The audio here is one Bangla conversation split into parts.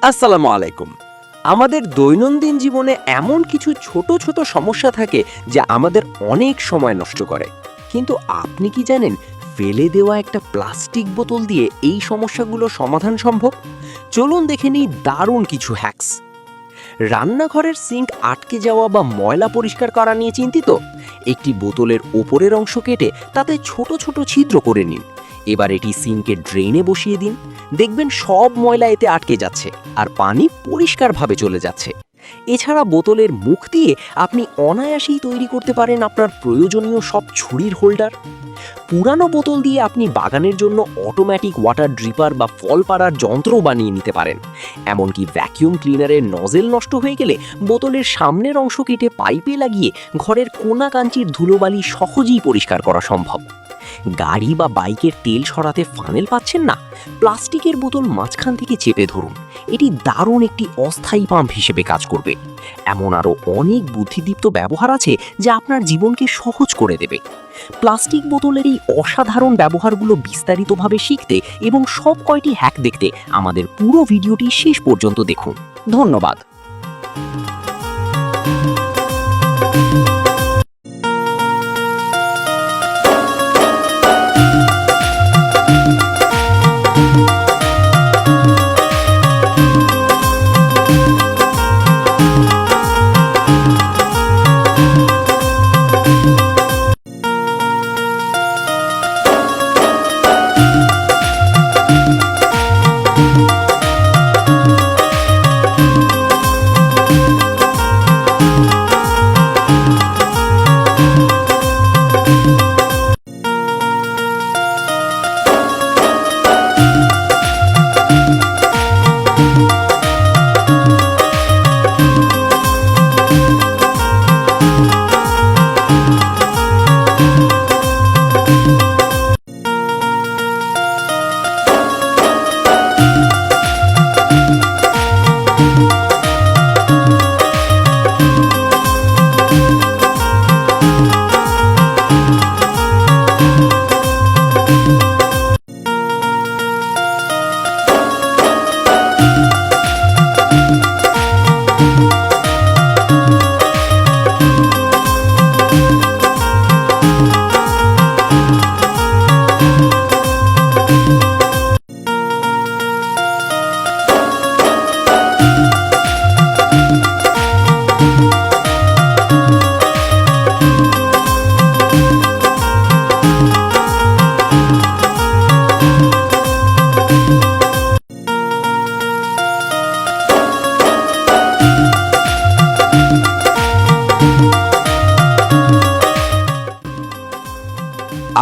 আসসালামু আলাইকুম। আমাদের দৈনন্দিন জীবনে এমন কিছু ছোট ছোট সমস্যা থাকে যা আমাদের অনেক সময় নষ্ট করে। কিন্তু আপনি কি জানেন, ফেলে দেওয়া একটা প্লাস্টিক বোতল দিয়ে এই সমস্যাগুলো সমাধান সম্ভব? চলুন দেখে নিই দারুণ কিছু হ্যাকস। রান্নাঘরের সিঙ্ক আটকে যাওয়া বা ময়লা পরিষ্কার করা নিয়ে চিন্তিত? একটি বোতলের ওপরের অংশ কেটে তাতে ছোট ছোট ছিদ্র করে নিন। এবার এটি সিঙ্কের ড্রেনে বসিয়ে দিন। দেখবেন সব ময়লা এতে আটকে যাচ্ছে আর পানি পরিষ্কারভাবে চলে যাচ্ছে। এছাড়া বোতলের মুখ দিয়ে আপনি অনায়াসেই তৈরি করতে পারেন আপনার প্রয়োজনীয় সব ছুরির হোল্ডার। পুরানো বোতল দিয়ে আপনি বাগানের জন্য অটোমেটিক ওয়াটার ড্রিপার বা ফল পাড়ার যন্ত্র বানিয়ে নিতে পারেন। এমনকি ভ্যাকিউম ক্লিনারের নজেল নষ্ট হয়ে গেলে বোতলের সামনের অংশ কেটে পাইপে লাগিয়ে ঘরের কোনা কাঞ্চির ধুলোবালি সহজেই পরিষ্কার করা সম্ভব। গাড়ি বা বাইকের তেল সরাতে ফানেল পাচ্ছেন না? প্লাস্টিকের বোতল মাঝখান থেকে চেপে ধরুন। এটি দারুণ একটি অস্থায়ী পাম্প হিসেবে কাজ করবে। এমন আরও অনেক বুদ্ধিদীপ্ত ব্যবহার আছে যা আপনার জীবনকে সহজ করে দেবে। প্লাস্টিক বোতলের এই অসাধারণ ব্যবহারগুলো বিস্তারিতভাবে শিখতে এবং সব কয়টি হ্যাক দেখতে আমাদের পুরো ভিডিওটি শেষ পর্যন্ত দেখুন। ধন্যবাদ।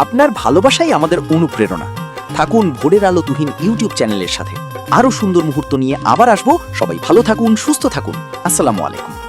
আপনার ভালোবাসাই আমাদের অনুপ্রেরণা। থাকুন ভোরের আলো তুহিন ইউটিউব চ্যানেলের সাথে। আরও সুন্দর মুহূর্ত নিয়ে আবার আসবো। সবাই ভালো থাকুন, সুস্থ থাকুন। আসসালামু আলাইকুম।